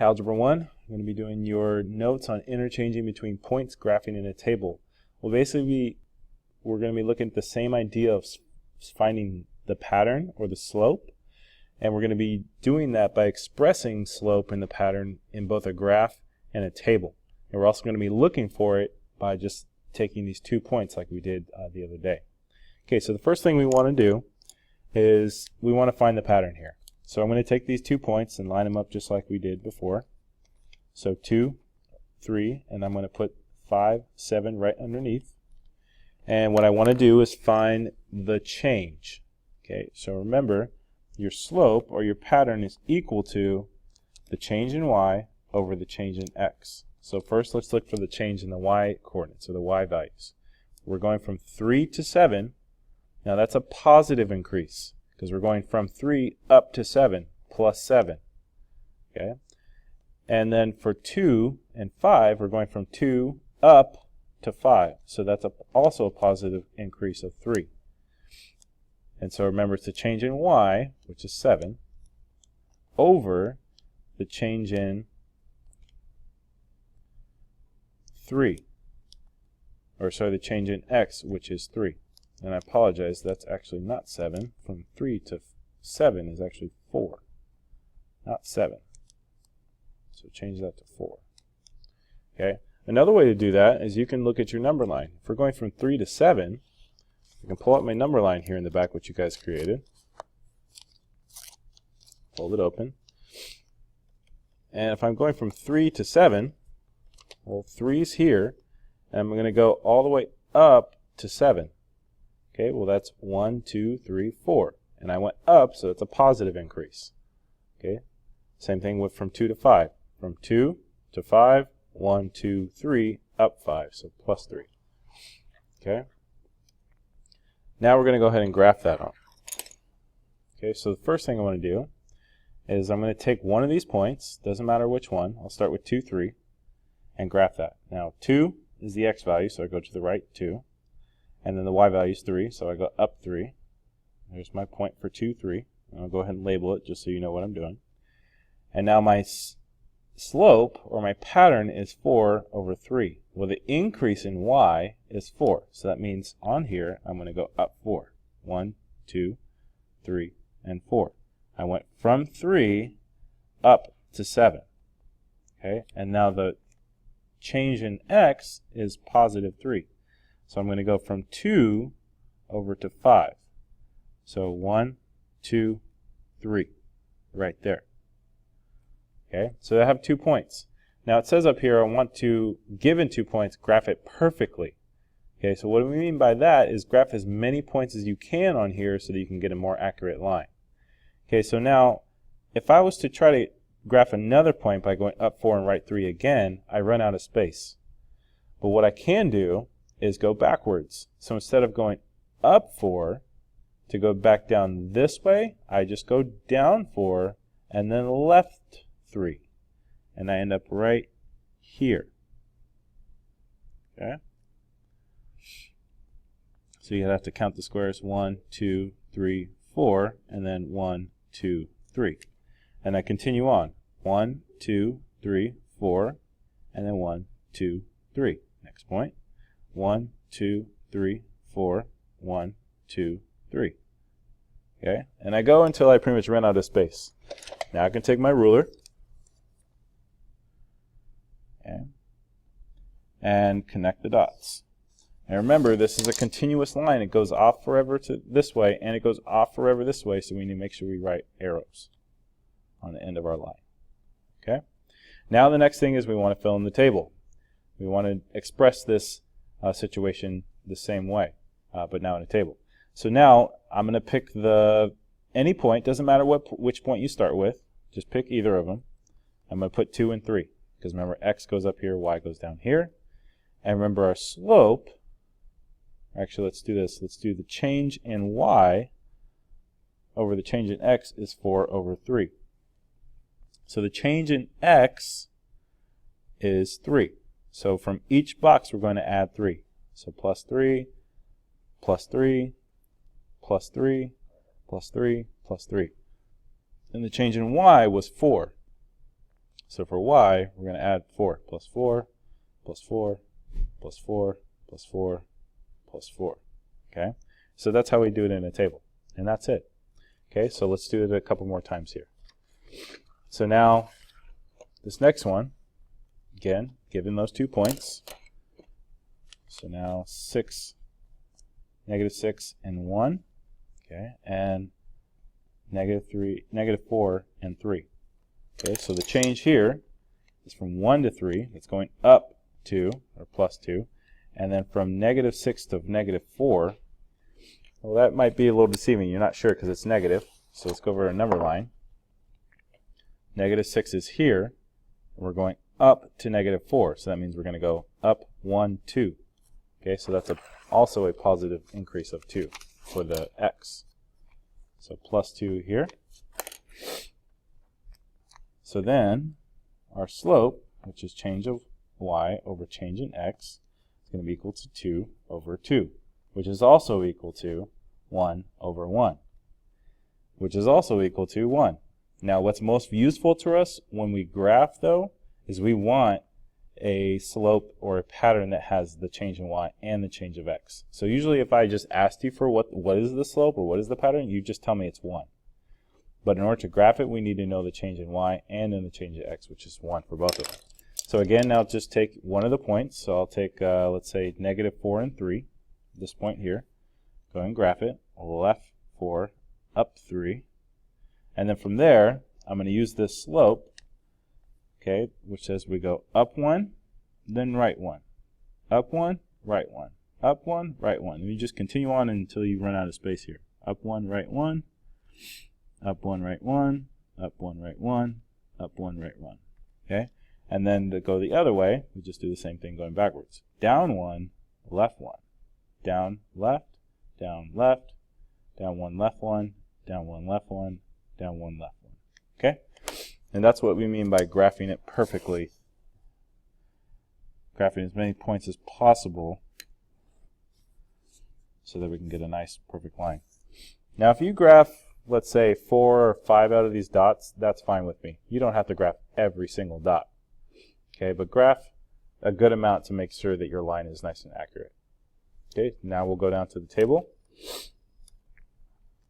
Algebra 1, I'm going to be doing your notes on interchanging between points graphing in a table. Well, basically, we're going to be looking at the same idea of finding the pattern or the slope, and we're going to be doing that by expressing slope in the pattern in both a graph and a table. And we're also going to be looking for it by just taking these 2 points like we did the other day. Okay, so the first thing we want to do is we want to find the pattern here. So I'm going to take these 2 points and line them up just like we did before. So 2, 3, and I'm going to put 5, 7 right underneath. And what I want to do is find the change. Okay, so remember, your slope or your pattern is equal to the change in y over the change in x. So first let's look for the change in the y coordinates, or the y values. We're going from 3 to 7. Now that's a positive increase, because we're going from 3 up to 7, plus 7. Okay? And then for 2 and 5, we're going from 2 up to 5. So that's also a positive increase of 3. And so remember, it's the change in y, which is 7, over the change in 3. Or sorry, the change in x, which is 3. And I apologize, that's actually not 7. From 3 to 7 is actually 4, not 7. So change that to 4. Okay. Another way to do that is you can look at your number line. If we're going from 3 to 7, I can pull up my number line here in the back, which you guys created. Hold it open. And if I'm going from 3 to 7, well, 3's here, and I'm going to go all the way up to 7. Okay, well that's 1, 2, 3, 4. And I went up, so it's a positive increase. Okay, same thing with from 2 to 5. From 2 to 5, 1, 2, 3, up 5, so plus 3. Okay, now we're going to go ahead and graph that on. Okay, so the first thing I want to do is I'm going to take one of these points, doesn't matter which one, I'll start with 2, 3, and graph that. Now 2 is the x value, so I go to the right 2. And then the y value is 3, so I go up 3. There's my point for 2, 3. And I'll go ahead and label it just so you know what I'm doing. And now my slope, or my pattern, is 4 over 3. Well, the increase in y is 4. So that means on here, I'm going to go up 4. 1, 2, 3, and 4. I went from 3 up to 7. Okay, and now the change in x is positive 3. So I'm going to go from 2 over to 5. So 1, 2, 3, right there. Okay, so I have 2 points. Now it says up here I want to, given 2 points, graph it perfectly. Okay, so what we mean by that is graph as many points as you can on here so that you can get a more accurate line. Okay, so now if I was to try to graph another point by going up 4 and right 3 again, I run out of space. But what I can do is go backwards. So instead of going up 4 to go back down this way, I just go down 4 and then left 3. And I end up right here. Okay? So you have to count the squares: 1, 2, 3, 4, and then 1, 2, 3. And I continue on. 1, 2, 3, 4, and then 1, 2, 3. Next point. 1, 2, 3, 4, 1, 2, 3. Okay, and I go until I pretty much run out of space. Now I can take my ruler and connect the dots. And remember, this is a continuous line. It goes off forever to this way, and it goes off forever this way, so we need to make sure we write arrows on the end of our line. Okay. Now the next thing is we want to fill in the table. We want to express this situation the same way, but now in a table. So now I'm going to pick any point, doesn't matter which point you start with, just pick either of them. I'm going to put 2 and 3, because remember, x goes up here, y goes down here. And remember, our slope, actually let's do this, let's do the change in y over the change in x is 4 over 3. So the change in x is 3. So from each box we're going to add 3. So plus 3, plus 3, plus 3, plus 3, plus 3. And the change in y was 4. So for y, we're going to add 4 plus 4 plus 4 plus 4 plus 4 plus 4. Okay? So that's how we do it in a table. And that's it. Okay, so let's do it a couple more times here. So now, this next one, again, given those 2 points, so now 6, negative 6, and 1, okay, and negative 4, and 3. Okay, so the change here is from 1 to 3, it's going up 2, or plus 2, and then from negative 6 to negative 4, well, that might be a little deceiving. You're not sure because it's negative, so let's go over a number line. Negative 6 is here, and we're going up to negative 4, so that means we're going to go up 1, 2. Okay, so that's also a positive increase of 2 for the x. So plus 2 here. So then our slope, which is change of y over change in x, is going to be equal to 2 over 2, which is also equal to 1 over 1, which is also equal to 1. Now what's most useful to us when we graph, though, is we want a slope or a pattern that has the change in y and the change of x. So usually if I just asked you for what is the slope or what is the pattern, you just tell me it's 1. But in order to graph it, we need to know the change in y and in the change in x, which is 1 for both of them. So again, now just take one of the points. So I'll take, let's say, negative 4 and 3, this point here. Go ahead and graph it. Left 4, up 3. And then from there, I'm going to use this slope, okay, which says we go up 1, then right 1. Up 1, right 1. Up 1, right 1. And you just continue on until you run out of space here. Up 1, right 1. Up 1, right 1. Up 1, right 1. Up 1, right 1. Okay? And then to go the other way, we just do the same thing going backwards. Down 1, left 1. Down, left, down, left, down 1, left 1, down 1, left 1, down 1, left 1. Okay? And that's what we mean by graphing it perfectly. Graphing as many points as possible so that we can get a nice perfect line. Now if you graph, let's say, 4 or 5 out of these dots, that's fine with me. You don't have to graph every single dot. Okay, but graph a good amount to make sure that your line is nice and accurate. Okay, now we'll go down to the table.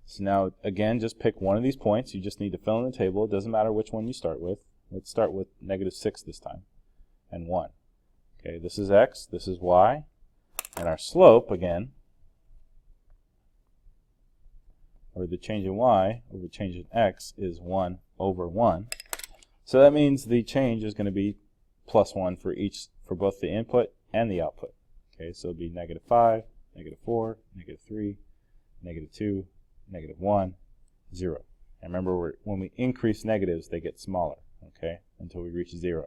So now, again, just pick one of these points. You just need to fill in the table. It doesn't matter which one you start with. Let's start with negative 6 this time, and 1. Okay, this is x, this is y, and our slope, again, or the change in y over change in x, is 1 over 1. So that means the change is going to be plus 1 for both the input and the output. Okay, so it'll be negative 5, negative 4, negative 3, negative 2, negative 1, 0. And remember, when we increase negatives, they get smaller, okay, until we reach 0.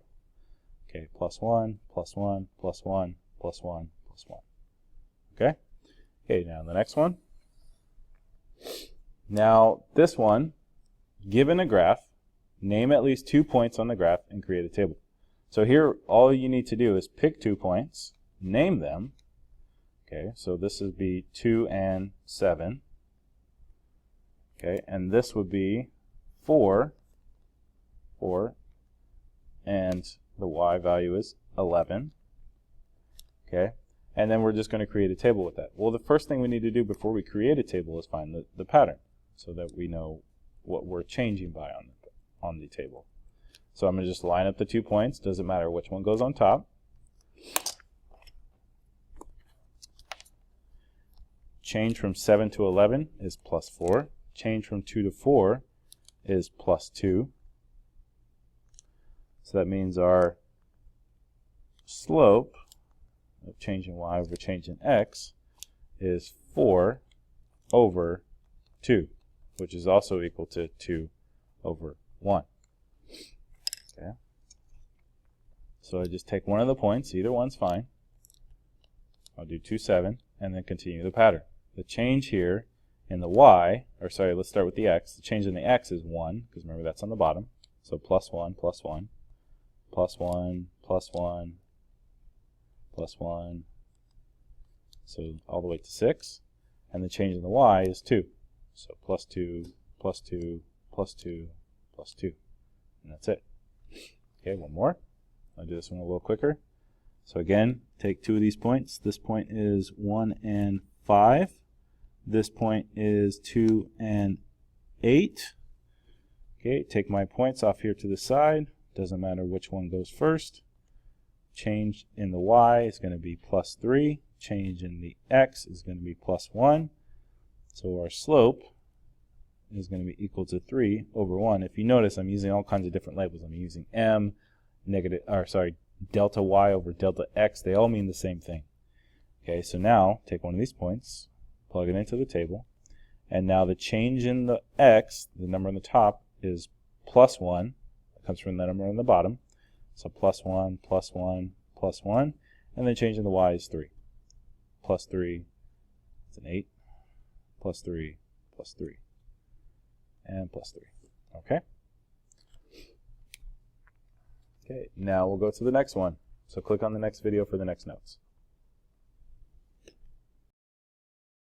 Okay, plus 1, plus 1, plus 1, plus 1, plus 1. Okay? Okay, now the next one. Now, this one, given a graph, name at least 2 points on the graph and create a table. So here, all you need to do is pick 2 points, name them. Okay, so this would be 2 and 7. Okay, and this would be 4, and the y value is 11. Okay, and then we're just going to create a table with that. Well, the first thing we need to do before we create a table is find the pattern, so that we know what we're changing by on the table. So I'm going to just line up the 2 points. Doesn't matter which one goes on top. Change from 7 to 11 is plus 4. Change from 2 to 4 is plus 2. So that means our slope of change in y over change in x is 4 over 2, which is also equal to 2 over 1. Okay. So I just take one of the points, either one's fine. I'll do 2, 7, and then continue the pattern. The change here in the y, or sorry, let's start with the x. The change in the x is 1, because remember that's on the bottom. So plus 1, plus 1, plus 1, plus 1, plus 1, so all the way to 6. And the change in the y is 2. So plus 2, plus 2, plus 2, plus 2. And that's it. Okay, one more. I'll do this one a little quicker. So again, take two of these points. This point is 1 and 5. This point is 2 and 8. Okay, take my points off here to the side. Doesn't matter which one goes first. Change in the y is going to be plus 3. Change in the x is going to be plus 1. So our slope is going to be equal to 3 over 1. If you notice, I'm using all kinds of different labels. I'm using m, delta y over delta x. They all mean the same thing. Okay, so now take one of these points, plug it into the table, and now the change in the x, the number on the top, is plus 1. It comes from the number on the bottom. So plus 1, plus 1, plus 1, and then change in the y is 3. Plus 3, it's an 8, plus 3, plus 3, and plus 3. Okay? Okay, now we'll go to the next one. So click on the next video for the next notes.